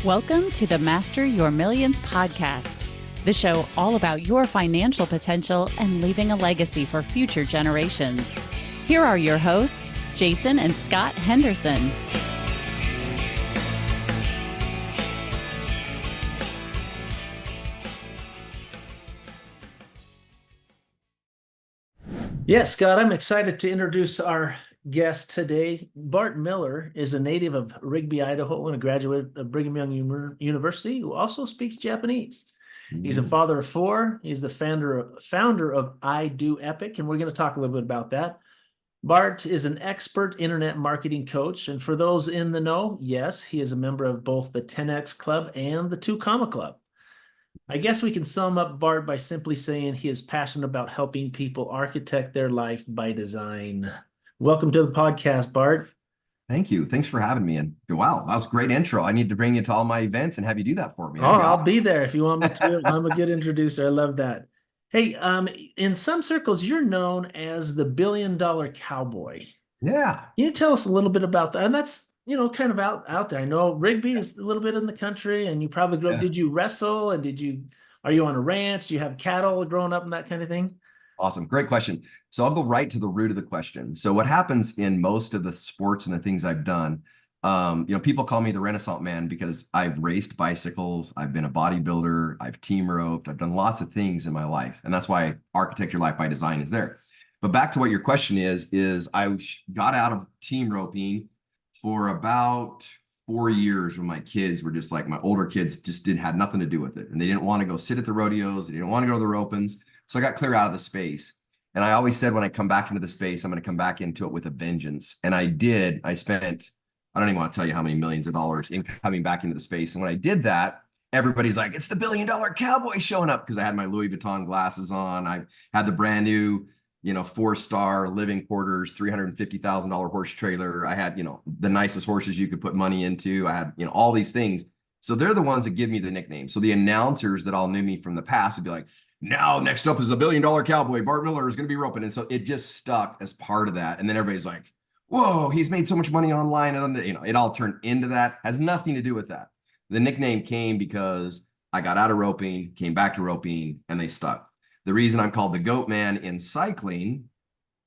Welcome to the Master Your Millions podcast, the show all about your financial potential and leaving a legacy for future generations. Here are your hosts, Jason and Scott Henderson. Yes, Scott, I'm excited to introduce our guest today. Bart Miller is a native of Rigby, Idaho, and a graduate of Brigham Young University who also speaks Japanese. He's a father of four. He's the founder of I Do Epic, and we're going to talk a little bit about that. Bart is an expert internet marketing coach, and for those in the know, yes, he is a member of both the 10X Club and the 2 Comma Club. I guess we can sum up Bart by simply saying he is passionate about helping people architect their life by design. Welcome to the podcast, Bart. Thank you. Thanks for having me. And wow, that was a great intro. I need to bring you to all my events and have you do that for me. I'll be there if you want me to. I'm a good introducer. I love that. Hey, in some circles, you're known as the $1 billion cowboy. Yeah. Can you tell us a little bit about that? And that's, kind of out there. I know Rigby is a little bit in the country, and you probably grew up. Did you wrestle, and are you on a ranch? Do you have cattle growing up and that kind of thing? Awesome. Great question. So I'll go right to the root of the question. So what happens in most of the sports and the things I've done, people call me the Renaissance man because I've raced bicycles. I've been a bodybuilder. I've team roped. I've done lots of things in my life. And that's why Architect Your Life by Design is there. But back to what your question is I got out of team roping for about 4 years when my kids were just like, my older kids just had nothing to do with it. And they didn't want to go sit at the rodeos. They didn't want to go to the ropings. So I got clear out of the space. And I always said, when I come back into the space, I'm going to come back into it with a vengeance. And I did. I spent, I don't even want to tell you how many millions of dollars in coming back into the space. And when I did that, everybody's like, it's the $1 billion cowboy showing up, because I had my Louis Vuitton glasses on. I had the brand new 4-star living quarters, $350,000 horse trailer. I had, the nicest horses you could put money into. I had, all these things. So they're the ones that give me the nickname. So the announcers that all knew me from the past would be like, now next up is the $1 billion cowboy. Bart Miller is going to be roping. And so it just stuck as part of that. And then everybody's like, whoa, he's made so much money online. And it all turned into that. Has nothing to do with that. The nickname came because I got out of roping, came back to roping, and they stuck. The reason I'm called the GOAT man in cycling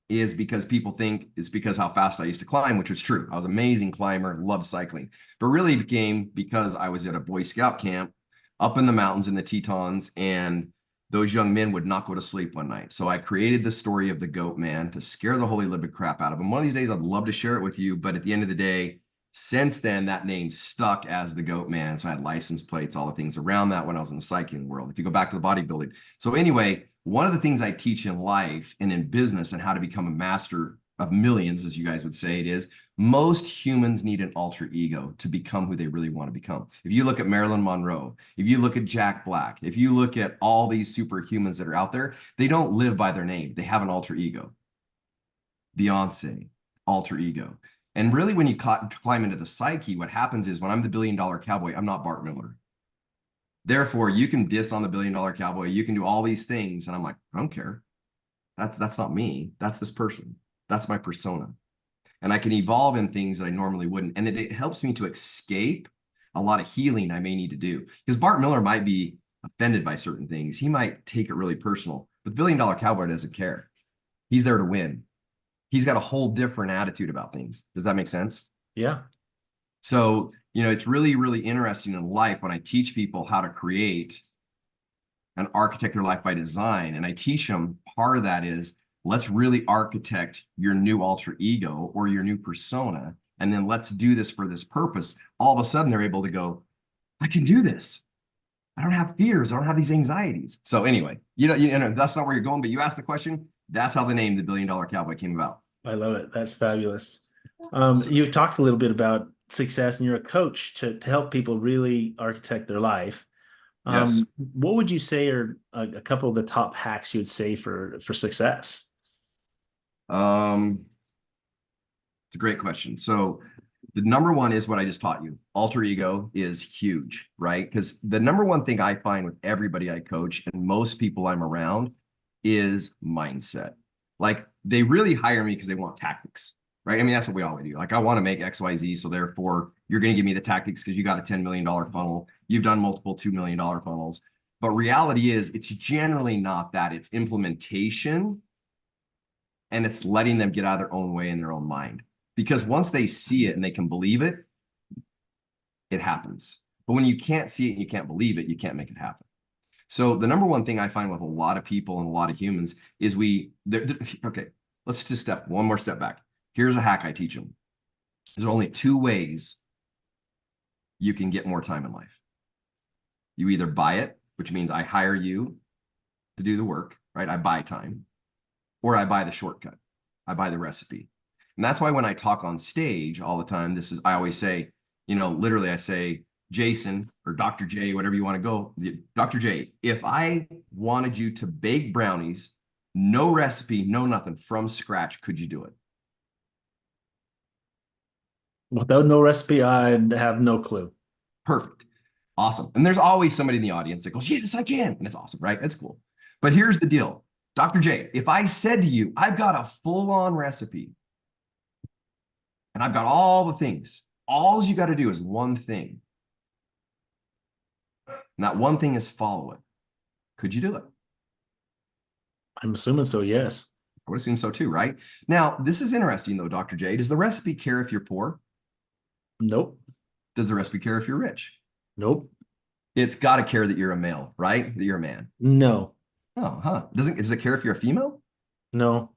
is because people think it's because how fast I used to climb, which was true. I was an amazing climber, loved cycling, but really became because I was at a Boy Scout camp up in the mountains in the Tetons, and those young men would not go to sleep one night. So I created the story of the GOAT man to scare the holy living crap out of them. One of these days, I'd love to share it with you, but at the end of the day, since then, that name stuck as the GOAT man. So I had license plates, all the things around that when I was in the cycling world. If you go back to the bodybuilding. So anyway, one of the things I teach in life and in business and how to become a master of millions, as you guys would say it is, most humans need an alter ego to become who they really want to become. If you look at Marilyn Monroe, if you look at Jack Black, if you look at all these superhumans that are out there, they don't live by their name. They have an alter ego. Beyonce, alter ego. And really, when you climb into the psyche, what happens is when I'm the $1 billion cowboy, I'm not Bart Miller. Therefore, you can diss on the $1 billion cowboy. You can do all these things. And I'm like, I don't care. That's not me. That's this person. That's my persona. And I can evolve in things that I normally wouldn't. And it helps me to escape a lot of healing I may need to do. Because Bart Miller might be offended by certain things. He might take it really personal. But the $1 billion cowboy doesn't care. He's there to win. He's got a whole different attitude about things. Does that make sense? Yeah. So, it's really, really interesting in life when I teach people how to create and architect their life by design. And I teach them, part of that is, let's really architect your new alter ego or your new persona. And then let's do this for this purpose. All of a sudden, they're able to go, I can do this. I don't have fears. I don't have these anxieties. So anyway, that's not where you're going, but you asked the question. That's how the name, the $1 billion cowboy, came about. I love it. That's fabulous. You talked a little bit about success, and you're a coach to help people really architect their life. Yes. What would you say are a couple of the top hacks you would say for success? It's a great question. So the number one is what I just taught you. Alter ego is huge, right? Because the number one thing I find with everybody I coach and most people I'm around is mindset. Like, they really hire me because they want tactics. right? I mean, that's what we always do. Like, I want to make XYZ. So therefore you're going to give me the tactics because you got a $10 million funnel. You've done multiple $2 million funnels. But reality is it's generally not that. It's implementation, and it's letting them get out of their own way in their own mind. Because once they see it and they can believe it, it happens. But when you can't see it and you can't believe it, you can't make it happen. So the number one thing I find with a lot of people and a lot of humans is okay, let's just one more step back. Here's a hack I teach them. There's only two ways you can get more time in life. You either buy it, which means I hire you to do the work, right? I buy time, or I buy the shortcut. I buy the recipe. And that's why when I talk on stage all the time, I always say, literally I say, Jason or Dr. J, whatever you want to go, Dr. J, if I wanted you to bake brownies, no recipe, no nothing, from scratch, could you do it? Without no recipe, I'd have no clue. Perfect. Awesome. And there's always somebody in the audience that goes, yes, I can. And it's awesome, right? It's cool. But here's the deal. Dr. J, if I said to you, I've got a full-on recipe and I've got all the things, all you got to do is one thing. And that one thing is follow it. Could you do it? I'm assuming so, yes. I would assume so too, right? Now, this is interesting though, Dr. J. Does the recipe care if you're poor? Nope. Does the recipe care if you're rich? Nope. It's got to care that you're a male, right? That you're a man. No. Oh, huh. Does it care if you're a female? No.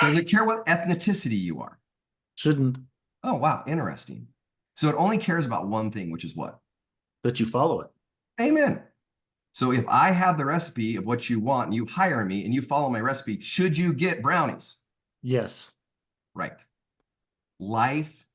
Does it care what ethnicity you are? Shouldn't. Oh, wow. Interesting. So it only cares about one thing, which is what? That you follow it. Amen. So if I have the recipe of what you want and you hire me and you follow my recipe, should you get brownies? Yes. Right. Life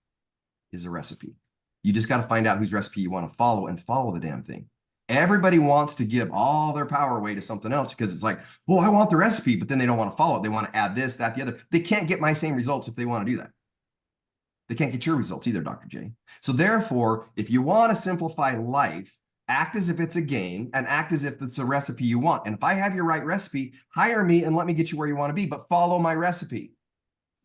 is a recipe. You just got to find out whose recipe you want to follow and follow the damn thing. Everybody wants to give all their power away to something else because it's like, well, I want the recipe, but then they don't want to follow it. They want to add this, that, the other. They can't get my same results if they want to do that. They can't get your results either, Dr. J. So therefore, if you want to simplify life, act as if it's a game and act as if it's a recipe you want. And if I have your right recipe, hire me and let me get you where you want to be, but follow my recipe.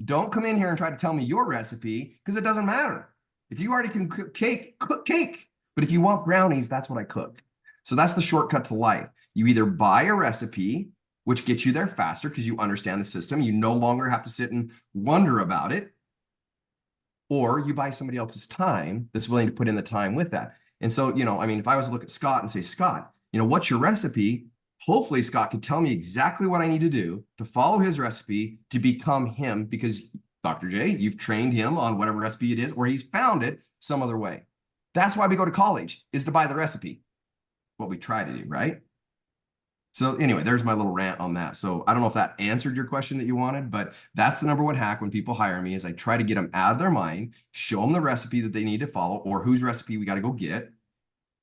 Don't come in here and try to tell me your recipe because it doesn't matter. If you already can cook cake, cook cake. But if you want brownies, that's what I cook. So that's the shortcut to life. You either buy a recipe, which gets you there faster because you understand the system. You no longer have to sit and wonder about it. Or you buy somebody else's time that's willing to put in the time with that. And so, if I was to look at Scott and say, Scott, what's your recipe? Hopefully Scott could tell me exactly what I need to do to follow his recipe to become him, because Dr. J, you've trained him on whatever recipe it is, or he's found it some other way. That's why we go to college, is to buy the recipe. What we try to do, right? So anyway, there's my little rant on that. So I don't know if that answered your question that you wanted, but that's the number one hack when people hire me is I try to get them out of their mind, show them the recipe that they need to follow or whose recipe we got to go get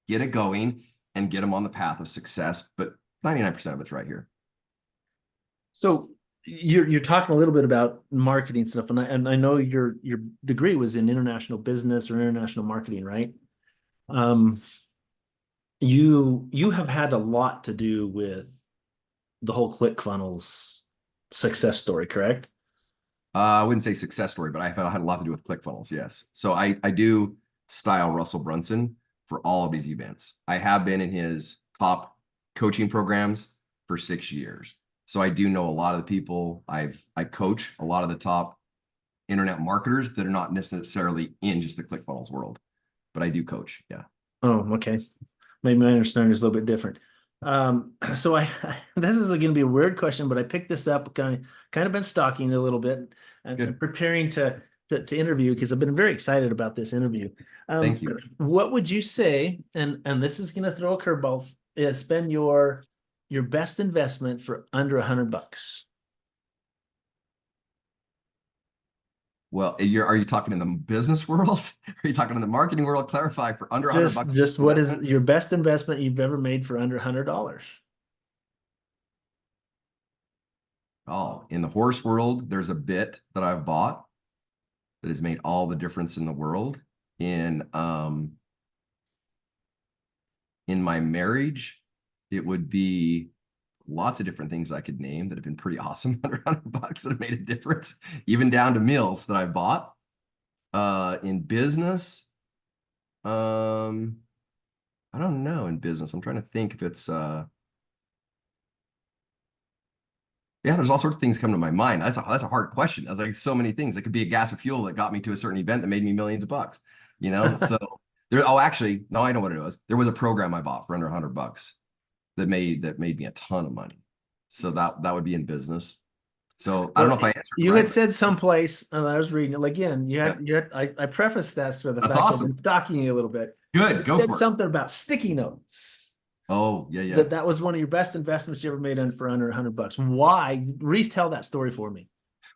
it going and get them on the path of success. But 99% of it's right here. So you're talking a little bit about marketing stuff, and I know your degree was in international business or international marketing, right? You have had a lot to do with the whole ClickFunnels success story, correct? I wouldn't say success story, but I had a lot to do with ClickFunnels, yes. So I do style Russell Brunson for all of these events. I have been in his top coaching programs for 6 years. So I do know a lot of the people. I coach a lot of the top internet marketers that are not necessarily in just the ClickFunnels world, but I do coach. Yeah. Oh, okay. Maybe my understanding is a little bit different. So this is going to be a weird question, but I picked this up, kind of been stalking a little bit and preparing to interview because I've been very excited about this interview. Thank you. What would you say, and this is going to throw a curveball, is spend your best investment for under $100? Well, are you talking in the business world? Are you talking in the marketing world? Clarify for under $100. Just what is your best investment you've ever made for under $100? Oh, in the horse world, there's a bit that I've bought that has made all the difference in the world. In my marriage, it would be lots of different things I could name that have been pretty awesome under $100 that have made a difference, even down to meals that I bought. In business, I don't know. In business, I'm trying to think if it's yeah, there's all sorts of things come to my mind. That's a hard question. I was like, so many things. It could be a gas of fuel that got me to a certain event that made me millions of bucks, you know? So there, oh, actually, no, I know what it was. There was a program I bought for under $100 that made me a ton of money. So that would be in business. So I don't know if I answered You right, had said someplace, and I was reading it again. I prefaced that for the That's fact awesome. I've been stalking you a little bit. Good, You go said for it. something about sticky notes. Oh, yeah. That was one of your best investments you ever made for under $100. Why? Retell that story for me.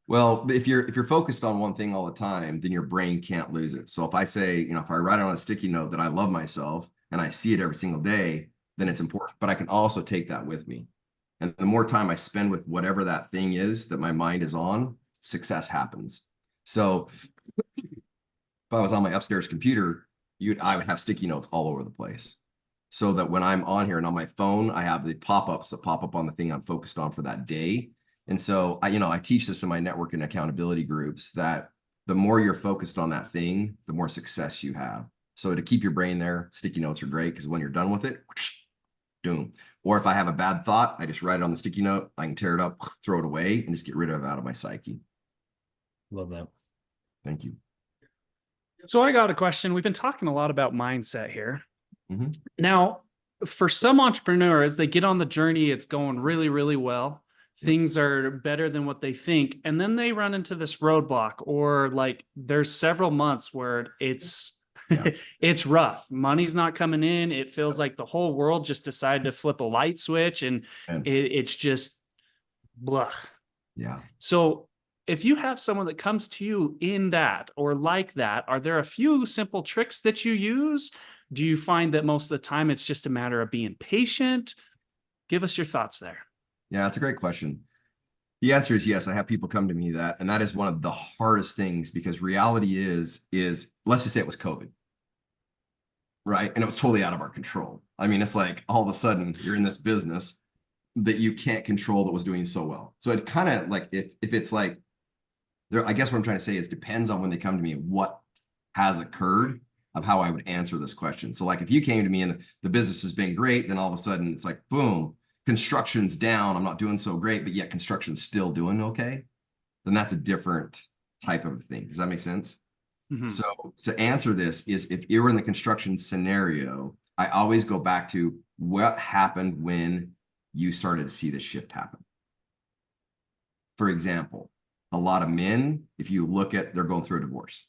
Well, if you're focused on one thing all the time, then your brain can't lose it. So if I say, you know, if I write it on a sticky note that I love myself and I see it every single day, then it's important. But I can also take that with me. And the more time I spend with whatever that thing is that my mind is on, success happens. So if I was on my upstairs computer, I would have sticky notes all over the place. So that when I'm on here and on my phone, I have the pop-ups that pop up on the thing I'm focused on for that day. And so I teach this in my network and accountability groups that the more you're focused on that thing, the more success you have. So to keep your brain there, sticky notes are great because when you're done with it, whoosh, boom. Or if I have a bad thought, I just write it on the sticky note. I can tear it up, throw it away, and just get rid of it out of my psyche. Love that. Thank you. So I got a question. We've been talking a lot about mindset here. Mm-hmm. Now, for some entrepreneurs, they get on the journey, it's going really, really well. Things are better than what they think. And then they run into this roadblock, or like there's several months where it's it's rough. Money's not coming in. It feels like the whole world just decided to flip a light switch and it's just blah. Yeah. So if you have someone that comes to you in that or like that, are there a few simple tricks that you use? Do you find that most of the time it's just a matter of being patient? Give us your thoughts there. Yeah, it's a great question. The answer is yes. I have people come to me and that is one of the hardest things because reality is let's just say it was COVID, right? And it was totally out of our control. I mean, it's like all of a sudden you're in this business that you can't control that was doing so well. So it kind of like if it's like there, I guess what I'm trying to say is depends on when they come to me what has occurred of how I would answer this question. So like if you came to me and the business has been great, then all of a sudden it's like, boom, construction's down. I'm not doing so great, but yet construction's still doing okay. Then that's a different type of thing. Does that make sense? Mm-hmm. So to answer this is if you're in the construction scenario, I always go back to what happened when you started to see this shift happen. For example, a lot of men, if you look at, they're going through a divorce.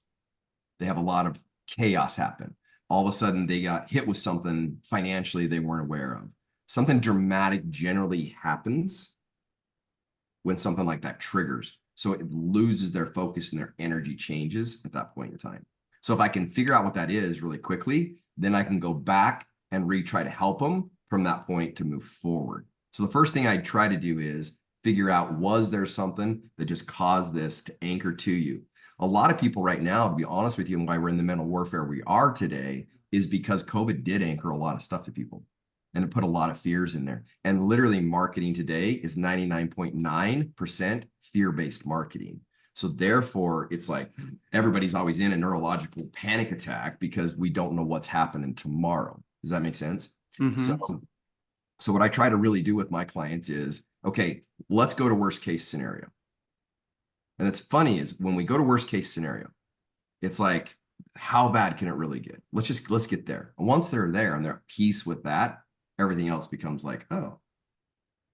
They have a lot of chaos happen. All of a sudden they got hit with something financially they weren't aware of. Something dramatic generally happens when something like that triggers. So it loses their focus and their energy changes at that point in time. So if I can figure out what that is really quickly, then I can go back and try to help them from that point to move forward. So the first thing I try to do is figure out, was there something that just caused this to anchor to you? A lot of people right now, to be honest with you, and why we're in the mental warfare we are today is because COVID did anchor a lot of stuff to people. And it put a lot of fears in there. And literally marketing today is 99.9% fear-based marketing. So therefore, it's like everybody's always in a neurological panic attack because we don't know what's happening tomorrow. Does that make sense? Mm-hmm. So what I try to really do with my clients is, okay, let's go to worst case scenario. And it's funny is when we go to worst case scenario, it's like, how bad can it really get? Let's get there. And once they're there and they're at peace with that, everything else becomes like, oh,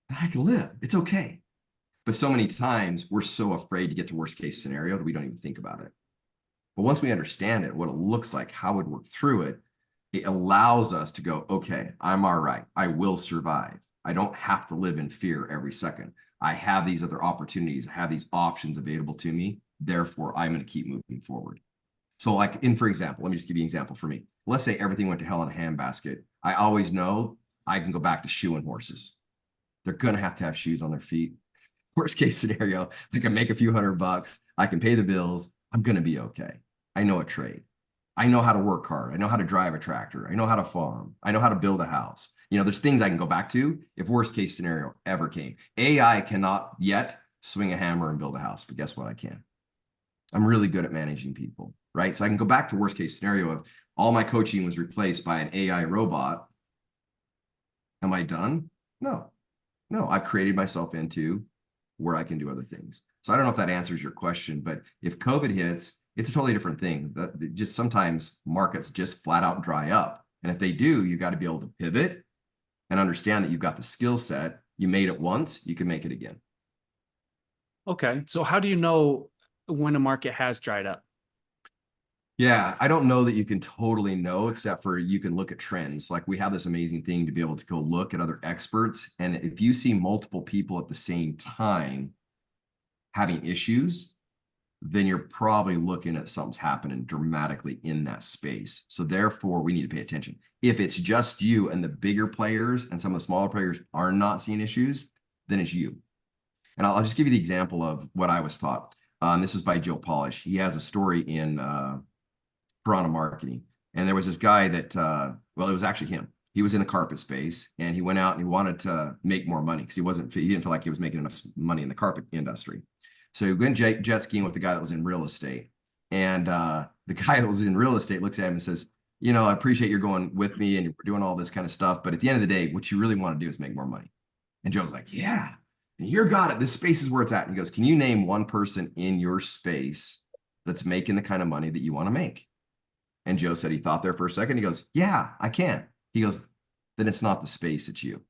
I can live. It's okay. But so many times we're so afraid to get to worst case scenario that we don't even think about it. But once we understand it, what it looks like, how we'd work through it, it allows us to go, okay, I'm all right. I will survive. I don't have to live in fear every second. I have these other opportunities. I have these options available to me. Therefore, I'm going to keep moving forward. So like for example, let me just give you an example for me. Let's say everything went to hell in a handbasket. I always know I can go back to shoeing horses. They're going to have shoes on their feet. Worst case scenario, I can make a few $100. I can pay the bills. I'm going to be okay. I know a trade. I know how to work hard. I know how to drive a tractor. I know how to farm. I know how to build a house. There's things I can go back to if worst case scenario ever came. AI cannot yet swing a hammer and build a house, but guess what? I can. I'm really good at managing people, right? So I can go back to worst case scenario of all my coaching was replaced by an AI robot. Am I done? No, I've created myself into where I can do other things. So I don't know if that answers your question, but if COVID hits, it's a totally different thing. Just sometimes markets just flat out dry up. And if they do, you got to be able to pivot and understand that you've got the skill set. You made it once, you can make it again. Okay. So how do you know when a market has dried up? Yeah, I don't know that you can totally know, except for you can look at trends. Like we have this amazing thing to be able to go look at other experts. And if you see multiple people at the same time having issues, then you're probably looking at something's happening dramatically in that space. So therefore, we need to pay attention. If it's just you and the bigger players and some of the smaller players are not seeing issues, then it's you. And I'll just give you the example of what I was taught. This is by Joe Polish. He has a story in Piranha Marketing. And there was this guy that, well, it was actually him. He was in the carpet space and he went out and he wanted to make more money because he didn't feel like he was making enough money in the carpet industry. So he went jet skiing with the guy that was in real estate. And the guy that was in real estate looks at him and says, I appreciate you're going with me and you're doing all this kind of stuff. But at the end of the day, what you really want to do is make more money. And Joe's like, yeah, and you're got it. This space is where it's at. And he goes, can you name one person in your space that's making the kind of money that you want to make? And Joe said he thought there for a second. He goes, yeah, I can. He goes, then it's not the space, it's you.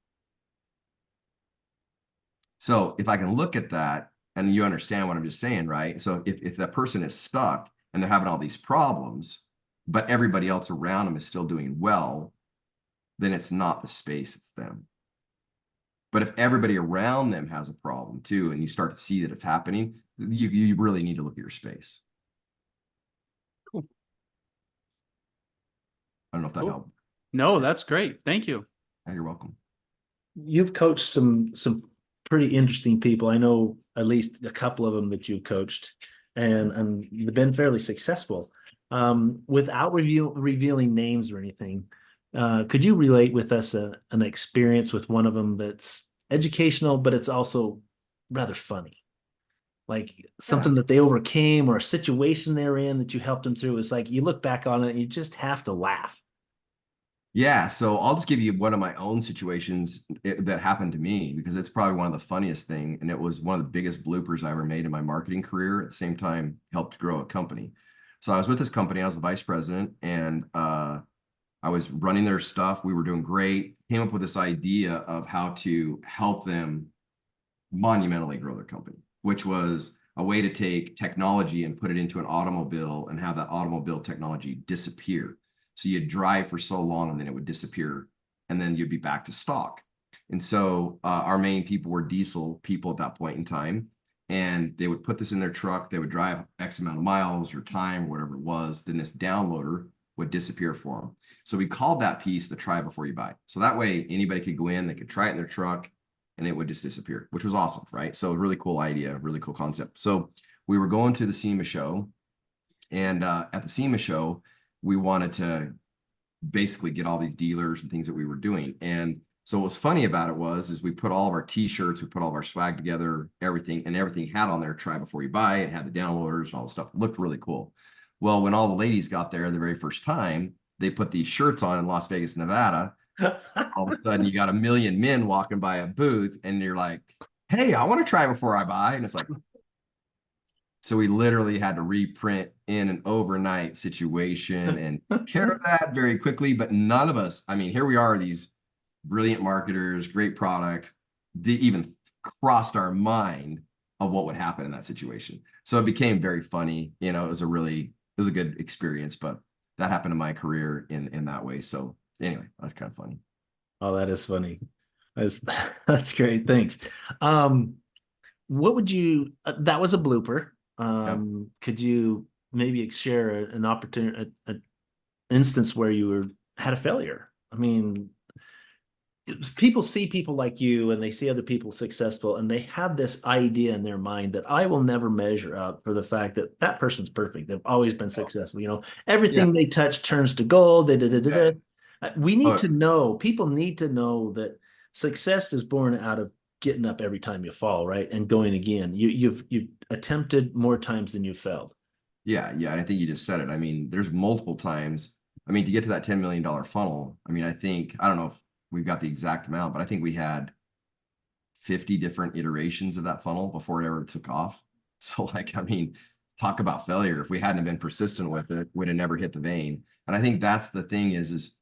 So if I can look at that and you understand what I'm just saying, right? So if that person is stuck and they're having all these problems, but everybody else around them is still doing well, then it's not the space, it's them. But if everybody around them has a problem too, and you start to see that it's happening, you really need to look at your space. Cool. I don't know if that helped. No, that's great. Thank you. Yeah, you're welcome. You've coached some pretty interesting people. I know at least a couple of them that you've coached, and they've been fairly successful. Without revealing names or anything, could you relate with us an experience with one of them that's educational, but it's also rather funny? Like something that they overcame or a situation they're in that you helped them through. It's like you look back on it and you just have to laugh. Yeah, so I'll just give you one of my own situations that happened to me because it's probably one of the funniest thing, and it was one of the biggest bloopers I ever made in my marketing career. At the same time, helped grow a company. So I was with this company, I was the vice president, and I was running their stuff. We were doing great. Came up with this idea of how to help them monumentally grow their company, which was a way to take technology and put it into an automobile and have that automobile technology disappear. So you'd drive for so long and then it would disappear and then you'd be back to stock. And so our main people were diesel people at that point in time. And they would put this in their truck. They would drive X amount of miles or time, whatever it was. Then this downloader would disappear for them. So we called that piece the try before you buy. So that way anybody could go in, they could try it in their truck and it would just disappear, which was awesome, right? So really cool idea, really cool concept. So we were going to the SEMA show, and at the SEMA show, we wanted to basically get all these dealers and things that we were doing. And so what was funny about it is we put all of our t-shirts, we put all of our swag together, everything had on there, try before you buy. It had the downloaders and all the stuff. It looked really cool. Well, when all the ladies got there the very first time, they put these shirts on in Las Vegas, Nevada. All of a sudden you got a million men walking by a booth and you're like, hey, I want to try before I buy. And it's like, so we literally had to reprint in an overnight situation and take care of that very quickly. But none of us, I mean, here we are, these brilliant marketers, great product, didn't even crossed our mind of what would happen in that situation. So it became very funny. It was a good experience, but that happened in my career in that way. So anyway, that's kind of funny. Oh, that is funny. That's great. Thanks. What would you, that was a blooper. Could you maybe share an opportunity, an instance where you had a failure? I mean, people see people like you and they see other people successful and they have this idea in their mind that I will never measure up for the fact that that person's perfect. They've always been successful. Everything they touch turns to gold. We need Oh, to know, people need to know that success is born out of getting up every time you fall, right? And going again. You've attempted more times than you failed. yeah, yeah. And I think you just said it. I mean, there's multiple times. I mean, to get to that $10 million funnel, I mean, I don't know if we've got the exact amount, but I think we had 50 different iterations of that funnel before it ever took off. So like, I mean, talk about failure. If we hadn't been persistent with it, we'd have never hit the vein. And I think that's the thing is,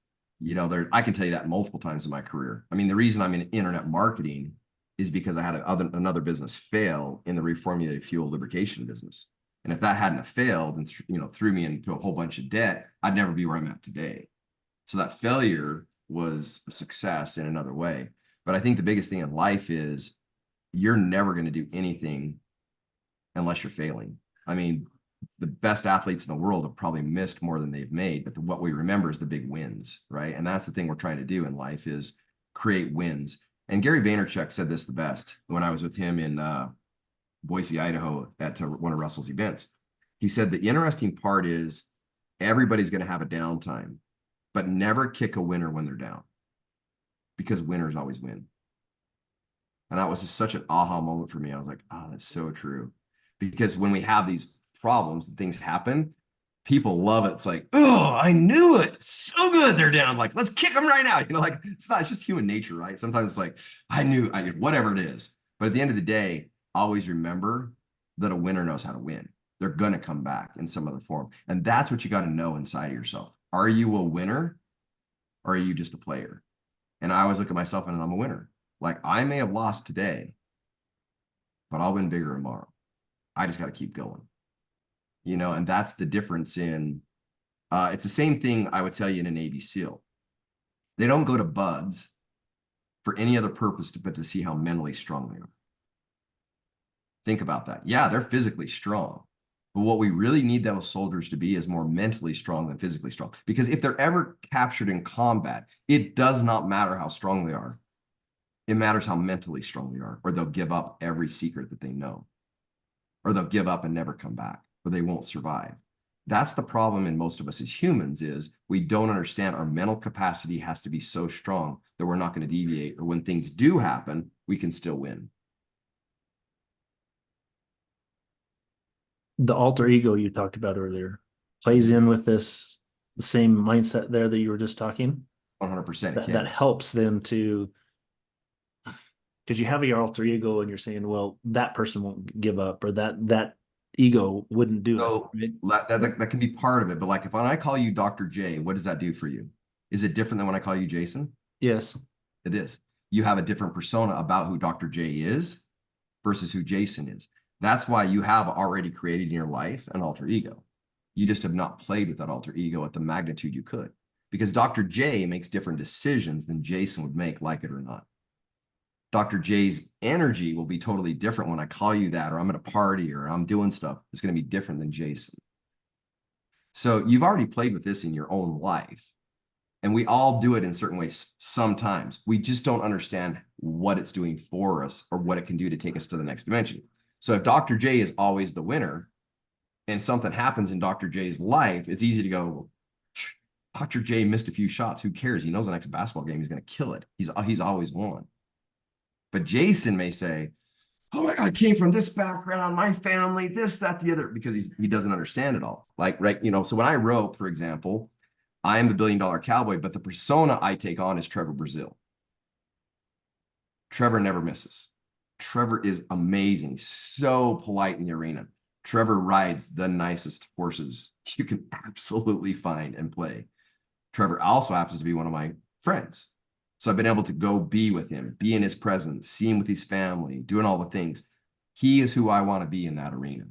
I can tell you that multiple times in my career. I mean, the reason I'm in internet marketing is because I had another business fail in the reformulated fuel lubrication business. And if that hadn't have failed and threw me into a whole bunch of debt, I'd never be where I'm at today. So that failure was a success in another way. But I think the biggest thing in life is you're never going to do anything unless you're failing. I mean, the best athletes in the world have probably missed more than they've made, but what we remember is the big wins, right? And that's the thing we're trying to do in life is create wins. And Gary Vaynerchuk said this the best when I was with him in Boise, Idaho at one of Russell's events. He said the interesting part is everybody's going to have a downtime, but never kick a winner when they're down, because winners always win. And that was just such an aha moment for me. I was like, oh, that's so true. Because when we have these problems, things happen, people love it. It's like, oh, I knew it. So good. They're down. Like, let's kick them right now. Like it's just human nature, right? Sometimes it's like, whatever it is. But at the end of the day, always remember that a winner knows how to win. They're going to come back in some other form. And that's what you got to know inside of yourself. Are you a winner or are you just a player? And I always look at myself and I'm a winner. Like I may have lost today, but I'll win bigger tomorrow. I just got to keep going, and that's the difference in, it's the same thing I would tell you in a Navy SEAL. They don't go to buds for any other purpose but to see how mentally strong they are. Think about that. Yeah, they're physically strong, but what we really need those soldiers to be is more mentally strong than physically strong. Because if they're ever captured in combat, it does not matter how strong they are. It matters how mentally strong they are, or they'll give up every secret that they know, or they'll give up and never come back, or they won't survive. That's the problem in most of us as humans is we don't understand our mental capacity has to be so strong that we're not going to deviate, or when things do happen, we can still win. The alter ego you talked about earlier plays in with the same mindset there that you were just talking. 100% that helps them to, because you have your alter ego and you're saying, well, that person won't give up, or that ego wouldn't do it. Right? That can be part of it. But like if when I call you Dr. J, what does that do for you? Is it different than when I call you Jason? Yes. It is. You have a different persona about who Dr. J is versus who Jason is. That's why you have already created in your life an alter ego. You just have not played with that alter ego at the magnitude you could. Because Dr. J makes different decisions than Jason would make, like it or not. Dr. J's energy will be totally different when I call you that, or I'm at a party, or I'm doing stuff. It's going to be different than Jason. So you've already played with this in your own life. And we all do it in certain ways sometimes. We just don't understand what it's doing for us or what it can do to take us to the next dimension. So if Dr. J is always the winner and something happens in Dr. J's life, it's easy to go, well, Dr. J missed a few shots. Who cares? He knows the next basketball game, he's going to kill it. He's always won. But Jason may say, oh my God, I came from this background, my family, this, that, the other, because he doesn't understand it all. Like, right, so when I rope, for example, I am the $1 billion cowboy, but the persona I take on is Trevor Brazil. Trevor never misses. Trevor is amazing. He's so polite in the arena. Trevor rides the nicest horses you can absolutely find and play. Trevor also happens to be one of my friends. So I've been able to go be with him, be in his presence, see him with his family, doing all the things. He is who I want to be in that arena.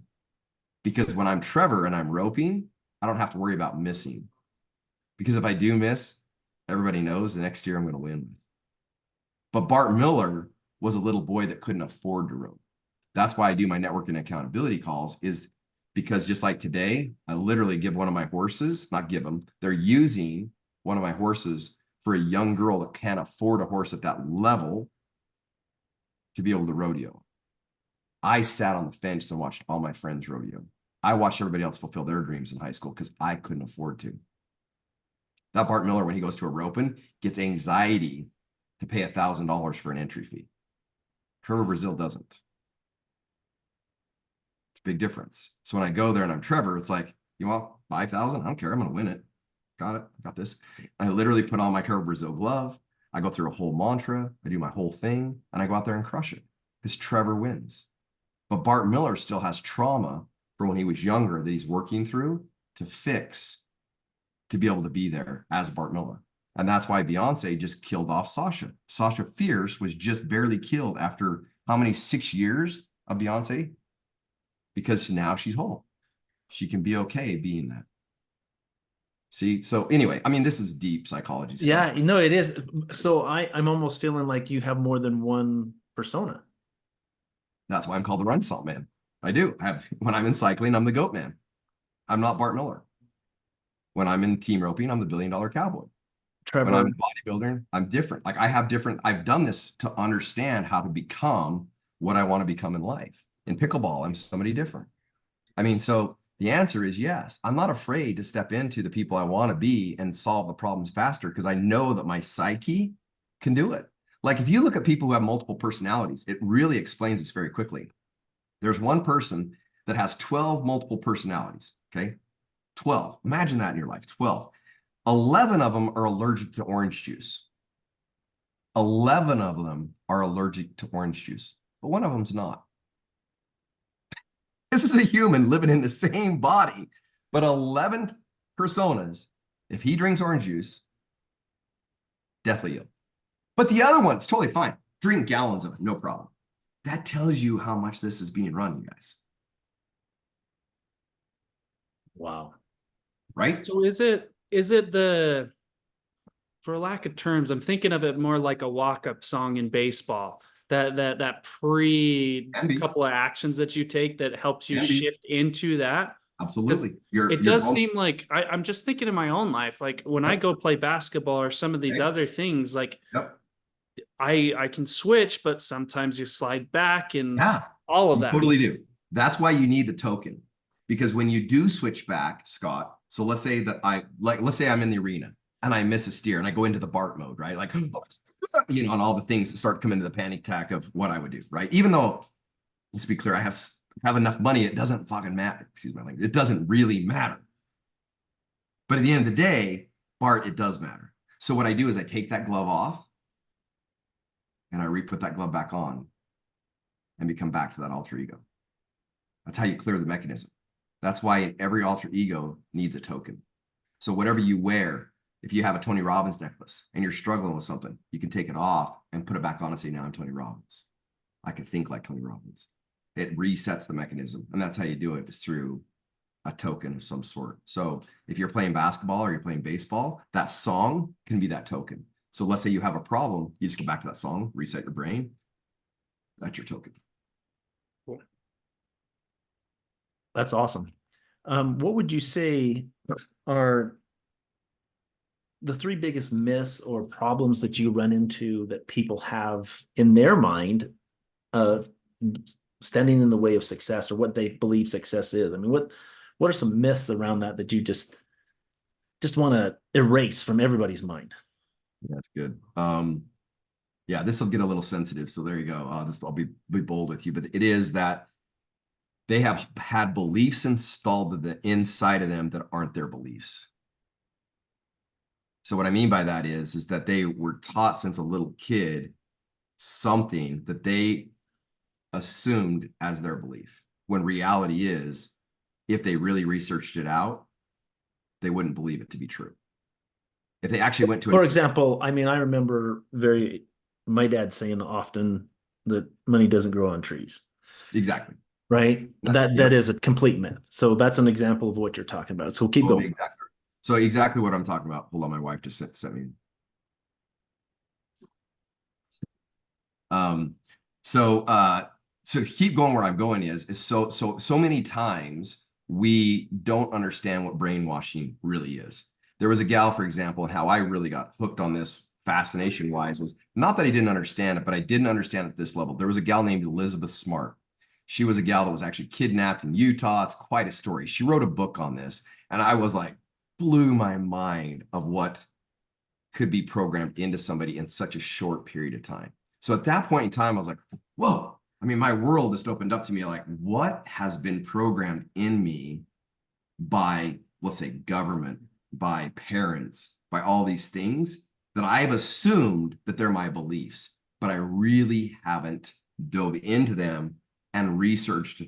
Because when I'm Trevor and I'm roping, I don't have to worry about missing. Because if I do miss, everybody knows the next year I'm going to win. But Bart Miller was a little boy that couldn't afford to rope. That's why I do my network and accountability calls, is because just like today, I literally give one of my horses, not give them, they're using one of my horses for a young girl that can't afford a horse at that level to be able to rodeo. I sat on the fence and watched all my friends rodeo. I watched everybody else fulfill their dreams in high school because I couldn't afford to. That Bart Miller, when he goes to a roping, gets anxiety to pay $1,000 for an entry fee. Trevor Brazil doesn't. It's a big difference. So when I go there and I'm Trevor, it's like, you want 5,000? I don't care. I'm going to win it. Got it. Got this. I literally put on my Trevor Brazil glove. I go through a whole mantra. I do my whole thing, and I go out there and crush it because Trevor wins. But Bart Miller still has trauma from when he was younger that he's working through to fix to be able to be there as Bart Miller. And that's why Beyonce just killed off Sasha. Sasha Fierce was just barely killed after how many, 6 years of Beyonce? Because now she's whole. She can be okay being that. See, so anyway, I mean, this is deep psychology stuff. Yeah, no, it is. So I'm almost feeling like you have more than one persona. That's why I'm called the Renaissance Man. I do. When I'm in cycling, I'm the goat man. I'm not Bart Miller. When I'm in team roping, I'm the $1 billion cowboy. Trevor. When I'm a bodybuilder, I'm different. Like I've done this to understand how to become what I want to become in life. In pickleball, I'm somebody different. I mean, so the answer is yes. I'm not afraid to step into the people I want to be and solve the problems faster because I know that my psyche can do it. Like if you look at people who have multiple personalities, it really explains this very quickly. There's one person that has 12 multiple personalities, okay? 12. Imagine that in your life, 12. 11 of them are allergic to orange juice. 11 of them are allergic to orange juice, but one of them's not. This is a human living in the same body, but 11 personas. If he drinks orange juice, deathly ill. But the other one's totally fine. Drink gallons of it, no problem. That tells you how much this is being run, you guys. Wow. Right? So is it the, for lack of terms, I'm thinking of it more like a walk-up song in baseball. That pre couple of actions that you take that helps you shift into that. Absolutely. It does seem like I'm just thinking in my own life, like when I go play basketball or some of these other things, like I can switch, but sometimes you slide back and all of that. Totally do. That's why you need the token. Because when you do switch back, Scott, so let's say that let's say I'm in the arena and I miss a steer and I go into the Bart mode, right? Like, you know, and all the things that start coming to the panic attack of what I would do, right? Even though, let's be clear, I have enough money, it doesn't fucking matter. Excuse my language. It doesn't really matter. But at the end of the day, Bart, it does matter. So what I do is I take that glove off and I re-put that glove back on and become back to that alter ego. That's how you clear the mechanism. That's why every alter ego needs a token. So whatever you wear, if you have a Tony Robbins necklace and you're struggling with something, you can take it off and put it back on and say, now I'm Tony Robbins. I can think like Tony Robbins. It resets the mechanism. And that's how you do it, is through a token of some sort. So if you're playing basketball or you're playing baseball, that song can be that token. So let's say you have a problem, you just go back to that song, reset your brain. That's your token. Cool. That's awesome. What would you say are the three biggest myths or problems that you run into that people have in their mind of standing in the way of success, or what they believe success is? I mean, what are some myths around that you just want to erase from everybody's mind? That's good. Yeah, this will get a little sensitive. So there you go. I'll be bold with you, but it is that they have had beliefs installed inside of them that aren't their beliefs. So what I mean by that is that they were taught since a little kid something that they assumed as their belief, when reality is, if they really researched it out, they wouldn't believe it to be true. If they actually went to For example, I mean, I remember my dad saying often that money doesn't grow on trees. Exactly. Right. That is a complete myth. So that's an example of what you're talking about. So keep going. Exactly. So exactly what I'm talking about. Hold on, my wife just sent me. So keep going where I'm going is so many times we don't understand what brainwashing really is. There was a gal, for example, and how I really got hooked on this fascination wise was not that I didn't understand it, but I didn't understand it at this level. There was a gal named Elizabeth Smart. She was a gal that was actually kidnapped in Utah. It's quite a story. She wrote a book on this. And I was like, blew my mind of what could be programmed into somebody in such a short period of time. So at that point in time, I was like, whoa. I mean, my world just opened up to me, like, what has been programmed in me by, let's say, government, by parents, by all these things that I've assumed that they're my beliefs, but I really haven't dove into them and researched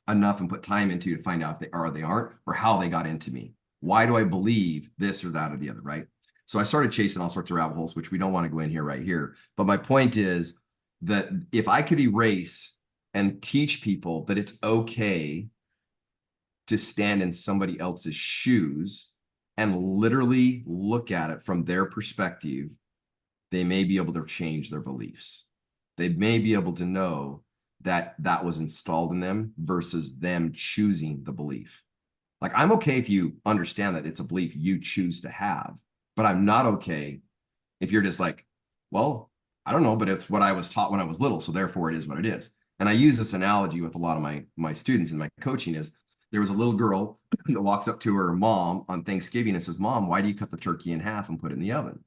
enough and put time into to find out if they are or they aren't, or how they got into me. Why do I believe this or that or the other, right? So I started chasing all sorts of rabbit holes, which we don't want to go in here right here. But my point is that if I could erase and teach people that it's okay to stand in somebody else's shoes and literally look at it from their perspective, they may be able to change their beliefs. They may be able to know that that was installed in them versus them choosing the belief. Like, I'm okay if you understand that it's a belief you choose to have, but I'm not okay if you're just like, well, I don't know, but it's what I was taught when I was little, so therefore it is what it is. And I use this analogy with a lot of my students in my coaching is, there was a little girl that walks up to her mom on Thanksgiving and says, Mom, why do you cut the turkey in half and put it in the oven?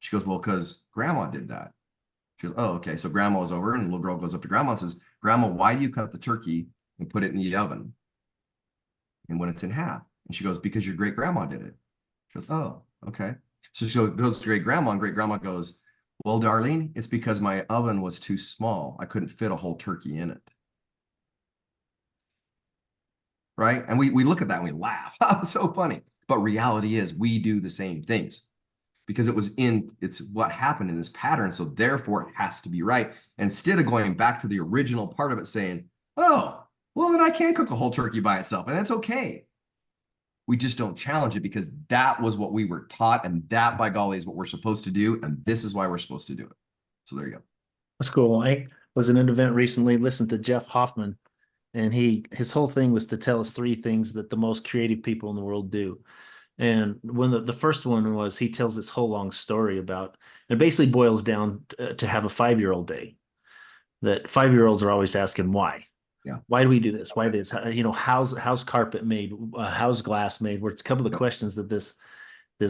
She goes, well, because grandma did that. She goes, oh, okay. So grandma was over, and the little girl goes up to grandma and says, Grandma, why do you cut the turkey and put it in the oven? And when it's in half? And she goes, because your great grandma did it. She goes, oh, okay. So she goes to great grandma, and great grandma goes, well, darling, it's because my oven was too small. I couldn't fit a whole turkey in it. Right? And we look at that and we laugh. It's so funny. But reality is we do the same things because it's what happened in this pattern. So therefore it has to be right. Instead of going back to the original part of it saying, oh, well, then I can cook a whole turkey by itself and that's okay. We just don't challenge it because that was what we were taught. And that, by golly, is what we're supposed to do. And this is why we're supposed to do it. So there you go. That's cool. I was in an event recently, listened to Jeff Hoffman, and his whole thing was to tell us 3 things that the most creative people in the world do. And when the first one was, he tells this whole long story about, it basically boils down to have a 5-year-old day. That 5-year-olds are always asking why. Yeah. Why do we do this? Why this? How's carpet made? How's glass made? Where it's a couple of questions that this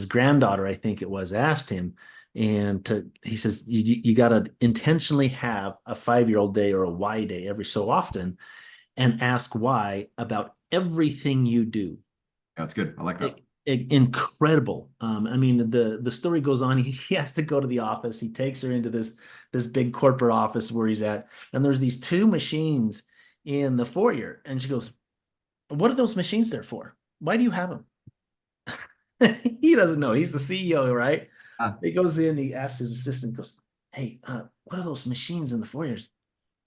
granddaughter, I think it was, asked him. And he says, you got to intentionally have a 5-year-old day or a why day every so often and ask why about everything you do. That's good. I like that. Incredible. I mean, the story goes on. He has to go to the office. He takes her into this big corporate office where he's at, and there's these 2 machines in the foyer. And she goes, what are those machines there for? Why do you have them? He doesn't know. He's the CEO, right? He goes in, he asks his assistant, goes, hey, what are those machines in the foyers?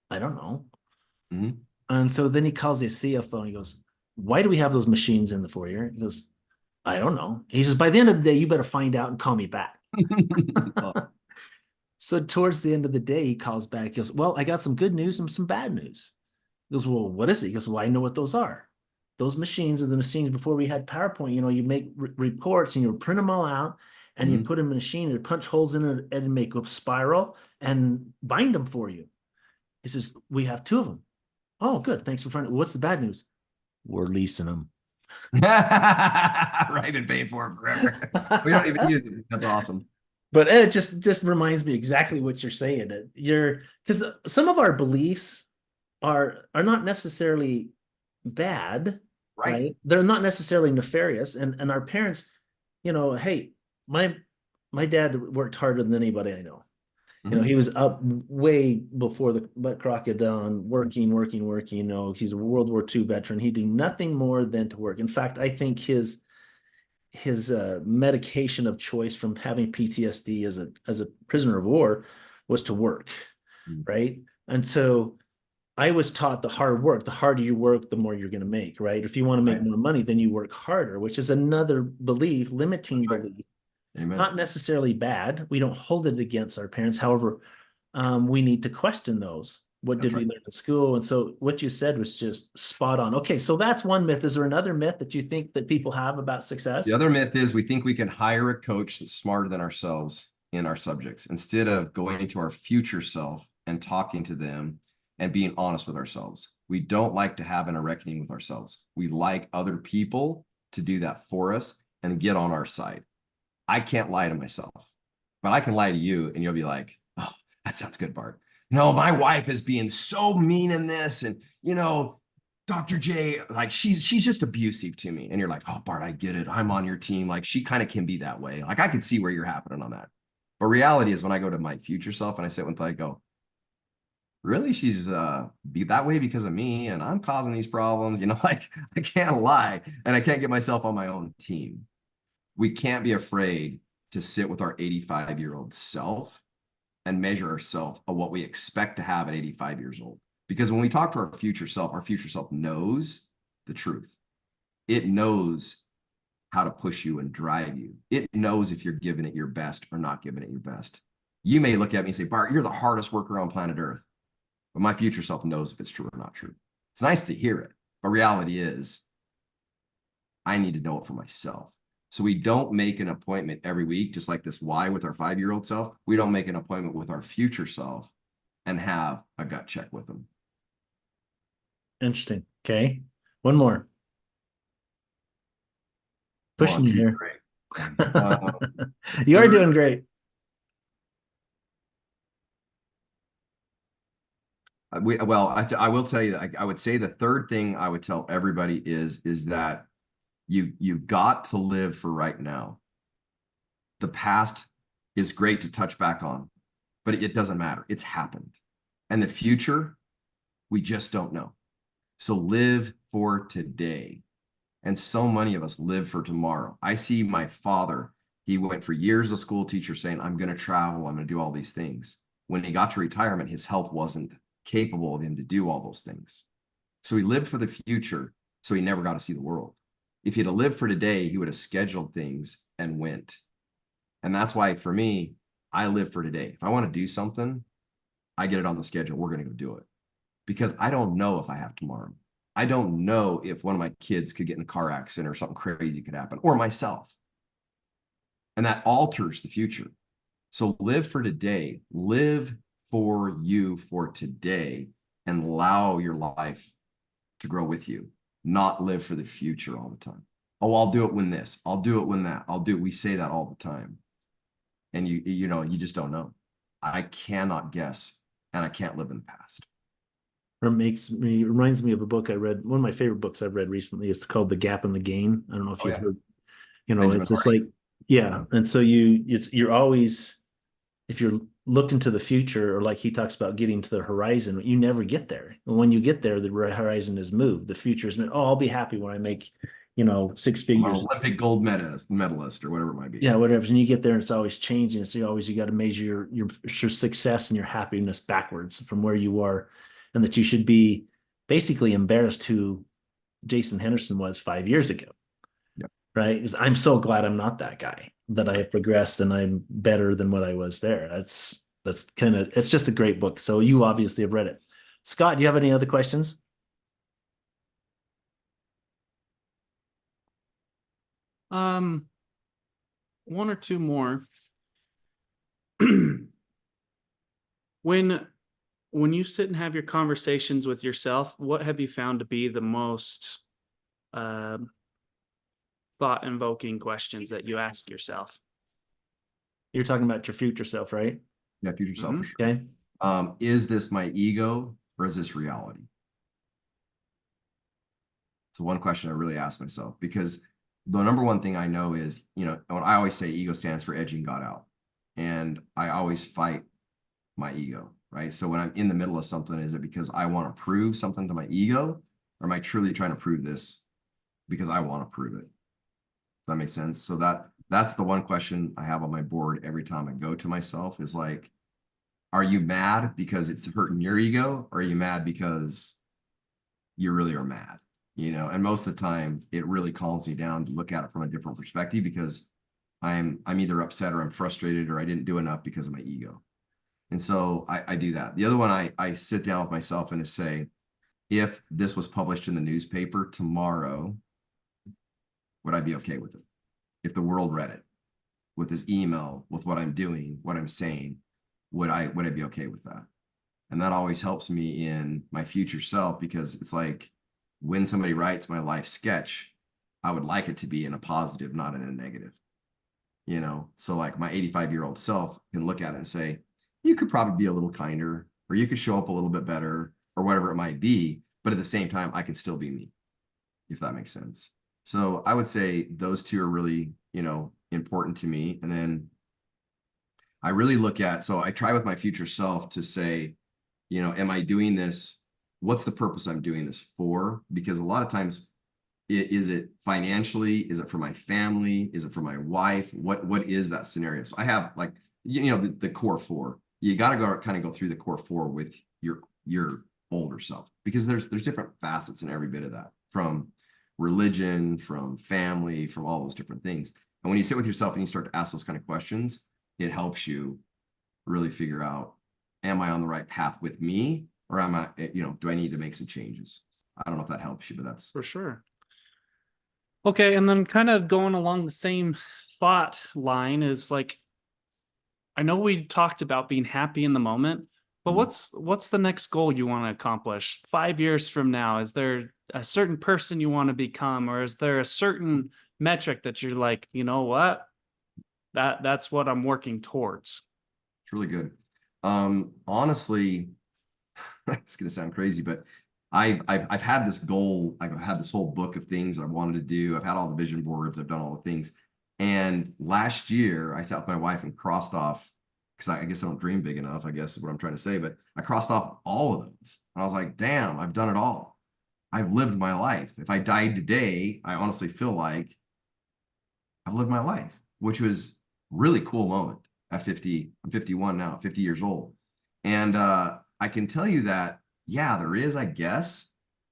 I don't know. Mm-hmm. And so then he calls his CFO and he goes, why do we have those machines in the foyer? He goes, I don't know. He says, by the end of the day, you better find out and call me back. So towards the end of the day, he calls back. He goes, well, I got some good news and some bad news. He goes, well, what is it? He goes, well, I know what those are. Those machines are the machines before we had PowerPoint. You make reports and you print them all out and you put them in a machine and punch holes in it and make a spiral and bind them for you. He says, we have 2 of them. Oh, good. Thanks for finding. What's the bad news? We're leasing them. Right, and paying for it forever. We don't even use it. That's awesome. But it just reminds me exactly what you're saying. Because some of our beliefs are not necessarily bad, right? They're not necessarily nefarious. And our parents, hey, my dad worked harder than anybody I know. He was up way before the butt crack of dawn, working. He's a World War II veteran. He did nothing more than to work. In fact, I think his medication of choice from having PTSD as a prisoner of war was to work, right? And so I was taught the hard work. The harder you work, the more you're going to make, right? If you want to make more money, then you work harder, which is another belief, limiting belief. Amen. Not necessarily bad. We don't hold it against our parents. However, we need to question those. What did we learn in school? And so what you said was just spot on. Okay, so that's one myth. Is there another myth that you think that people have about success? The other myth is we think we can hire a coach that's smarter than ourselves in our subjects instead of going to our future self and talking to them and being honest with ourselves. We don't like to have a reckoning with ourselves. We like other people to do that for us and get on our side. I can't lie to myself, but I can lie to you and you'll be like, oh, that sounds good, Bart. No, my wife is being so mean in this. And, Dr. J, like she's just abusive to me. And you're like, oh, Bart, I get it. I'm on your team. Like she kind of can be that way. Like I could see where you're happening on that. But reality is when I go to my future self and I sit with, I go, really? She's be that way because of me and I'm causing these problems. Like I can't lie and I can't get myself on my own team. We can't be afraid to sit with our 85-year-old self and measure ourselves of what we expect to have at 85 years old. Because when we talk to our future self knows the truth. It knows how to push you and drive you. It knows if you're giving it your best or not giving it your best. You may look at me and say, Bart, you're the hardest worker on planet Earth. But my future self knows if it's true or not true. It's nice to hear it, but reality is I need to know it for myself. So we don't make an appointment every week, just like this why with our 5-year-old self. We don't make an appointment with our future self and have a gut check with them. Interesting. Okay. One more. Pushing you here. You are doing great. I will tell you that I would say the third thing I would tell everybody is that you've got to live for right now. The past is great to touch back on, but it doesn't matter. It's happened. And the future, we just don't know. So live for today. And so many of us live for tomorrow. I see my father, he went for years a school teacher saying, I'm going to travel, I'm going to do all these things. When he got to retirement, his health wasn't capable of him to do all those things. So he lived for the future, so he never got to see the world. If he'd have lived for today, he would have scheduled things and went. And that's why for me, I live for today. If I want to do something, I get it on the schedule. We're going to go do it because I don't know if I have tomorrow. I don't know if one of my kids could get in a car accident or something crazy could happen, or myself. And that alters the future. So live for today, live for you for today, and allow your life to grow with you, not live for the future all the time. Oh, I'll do it when this, I'll do it when that, we say that all the time. And you just don't know. I cannot guess, and I can't live in the past. Reminds me of a book I read. One of my favorite books I've read recently is called The Gap in the Gain. I don't know if you've heard, it's just like, yeah. And so you're always, if you're looking to the future, or like he talks about getting to the horizon, you never get there. And when you get there, the horizon is moved. The future is, I'll be happy when I make, 6 figures. Olympic gold medalist or whatever it might be. Yeah, whatever. And you get there and it's always changing. So you got to measure your success and your happiness backwards from where you are. And that you should be basically embarrassed who Jason Henderson was 5 years ago. Yep. Right? Because I'm so glad I'm not that guy, that I have progressed and I'm better than what I was there. It's just a great book. So you obviously have read it. Scott, do you have any other questions? One or two more. When you sit and have your conversations with yourself, what have you found to be the most thought-invoking questions that you ask yourself? You're talking about your future self, right? Yeah, future self. Mm-hmm. For sure. Okay. Is this my ego or is this reality? So one question I really ask myself, because the number one thing I know is, when I always say ego stands for edging God out, and I always fight my ego, right? So when I'm in the middle of something, is it because I want to prove something to my ego, or am I truly trying to prove this because I want to prove it? Does that make sense? So that's the one question I have on my board every time I go to myself is like, are you mad because it's hurting your ego, or are you mad because you really are mad? And most of the time it really calms me down to look at it from a different perspective, because I'm either upset or I'm frustrated or I didn't do enough because of my ego. And so I do that. The other one, I sit down with myself and say, if this was published in the newspaper tomorrow, would I be okay with it? If the world read it, with this email, with what I'm doing, what I'm saying, would I be okay with that? And that always helps me in my future self, because it's like when somebody writes my life sketch, I would like it to be in a positive, not in a negative. So like my 85-year-old self can look at it and say, you could probably be a little kinder, or you could show up a little bit better, or whatever it might be. But at the same time, I can still be me, if that makes sense. So I would say those two are really, important to me. And then I really look at, so I try with my future self to say, am I doing this? What's the purpose I'm doing this for? Because a lot of times, is it financially? Is it for my family? Is it for my wife? What is that scenario? So I have like, the core four. You got to kind of go through the core four with your older self, because there's different facets in every bit of that, from religion, from family, from all those different things. And when you sit with yourself and you start to ask those kind of questions, it helps you really figure out, am I on the right path with me, or am I, do I need to make some changes? I don't know if that helps you, but that's For sure. Okay, and then kind of going along the same thought line is like, I know we talked about being happy in the moment, but what's the next goal you want to accomplish 5 years from now? Is there a certain person you want to become, or is there a certain metric that you're like, you know what, that's what I'm working towards? It's really good. Honestly, it's gonna sound crazy, but I've had this goal. I've had this whole book of things I wanted to do. I've had all the vision boards. I've done all the things. And last year, I sat with my wife and crossed off, because I guess I don't dream big enough, I guess is what I'm trying to say. But I crossed off all of those. And I was like, damn, I've done it all. I've lived my life. If I died today, I honestly feel like I've lived my life, which was a really cool moment at 50. I'm 51 now, 50 years old. And I can tell you that, yeah, there is, I guess.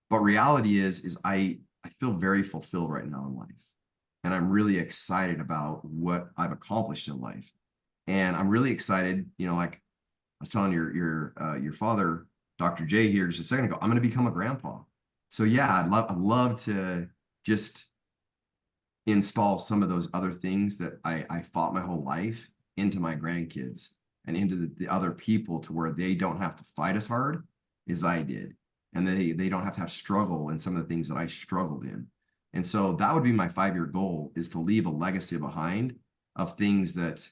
But reality is I feel very fulfilled right now in life. And I'm really excited about what I've accomplished in life. And I'm really excited, like I was telling your father, Dr. J, here just a second ago, I'm going to become a grandpa. So yeah, I'd love to just install some of those other things that I fought my whole life into my grandkids and into the other people, to where they don't have to fight as hard as I did. And they don't have to struggle in some of the things that I struggled in. And so that would be my 5-year goal, is to leave a legacy behind of things that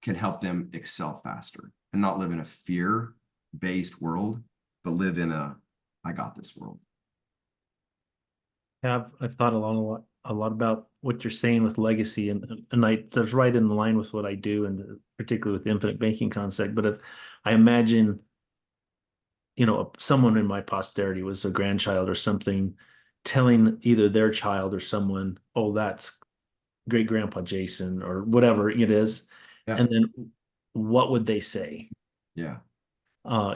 can help them excel faster, and not live in a fear-based world, but live in I got this world. I've thought a lot about what you're saying with legacy, and that's right in line with what I do, and particularly with the infinite banking concept. But if I imagine, someone in my posterity was a grandchild or something, telling either their child or someone, oh, that's great grandpa Jason, or whatever it is. Yeah. And then what would they say? Yeah.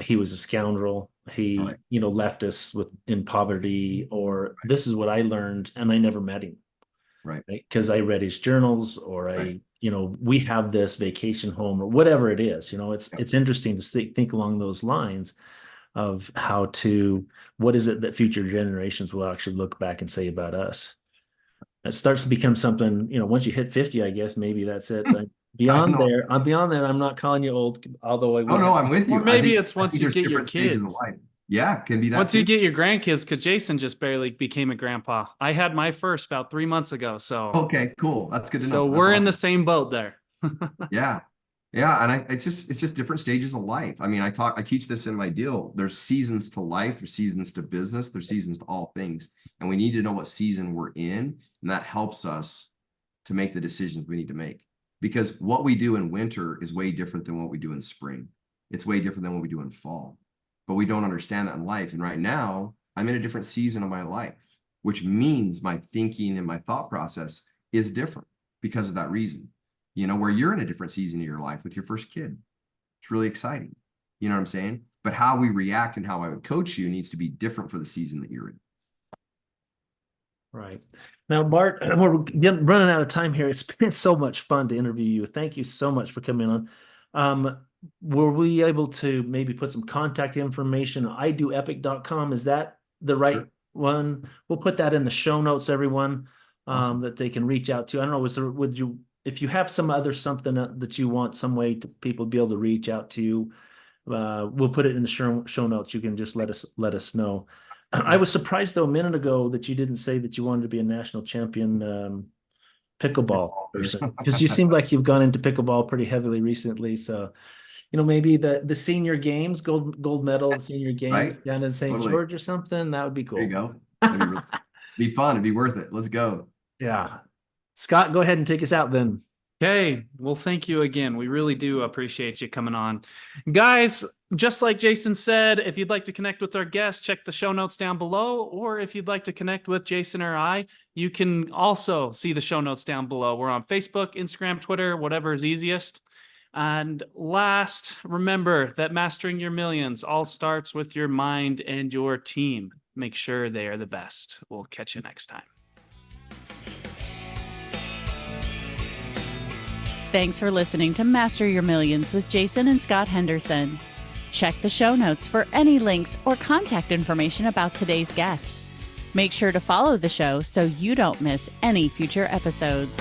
He was a scoundrel. He, Right. Left us in poverty, or this is what I learned, and I never met him. Right. Because I read his journals, or Right. we have this vacation home, or whatever it is. It's interesting to think along those lines of what is it that future generations will actually look back and say about us. It starts to become something, once you hit 50, I guess maybe that's it. Beyond there, I'm not calling you old, although I will. Oh, no, I'm with you. Or maybe I once think you there's get your different stages of kids. life. Yeah, can be that Once too. you get your grandkids, because Jason just barely became a grandpa. I had my first about 3 months ago. So Okay, cool. That's good to know. So That's we're in awesome. the same boat there. Yeah. Yeah. And it's just different stages of life. I mean, I teach this in my deal. There's seasons to life, there's seasons to business, there's seasons to all things. And we need to know what season we're in. And that helps us to make the decisions we need to make. Because what we do in winter is way different than what we do in spring. It's way different than what we do in fall. But we don't understand that in life. And right now, I'm in a different season of my life, which means my thinking and my thought process is different because of that reason. Where you're in a different season of your life with your first kid. It's really exciting. You know what I'm saying? But how we react and how I would coach you needs to be different for the season that you're in. Right. Now, Bart, we're running out of time here. It's been so much fun to interview you. Thank you so much for coming on. Were we able to maybe put some contact information? idoepic.com. Is that the right one? We'll put that in the show notes, everyone, Awesome. that they can reach out to. I don't know, if you have something that you want, some way to people be able to reach out to you, we'll put it in the show notes. You can just let us know. I was surprised though a minute ago that you didn't say that you wanted to be a national champion pickleball person, because you seemed like you've gone into pickleball pretty heavily recently. So, maybe the senior games, gold medal at senior games Right? down in St. Totally. George or something, that would be cool. There you go. That'd be fun. It'd be worth it. Let's go. Yeah. Scott, go ahead and take us out then. Okay. Well, thank you again. We really do appreciate you coming on. Guys, just like Jason said, if you'd like to connect with our guests, check the show notes down below. Or if you'd like to connect with Jason or I, you can also see the show notes down below. We're on Facebook, Instagram, Twitter, whatever is easiest. And last, remember that mastering your millions all starts with your mind and your team. Make sure they are the best. We'll catch you next time. Thanks for listening to Master Your Millions with Jason and Scott Henderson. Check the show notes for any links or contact information about today's guest. Make sure to follow the show so you don't miss any future episodes.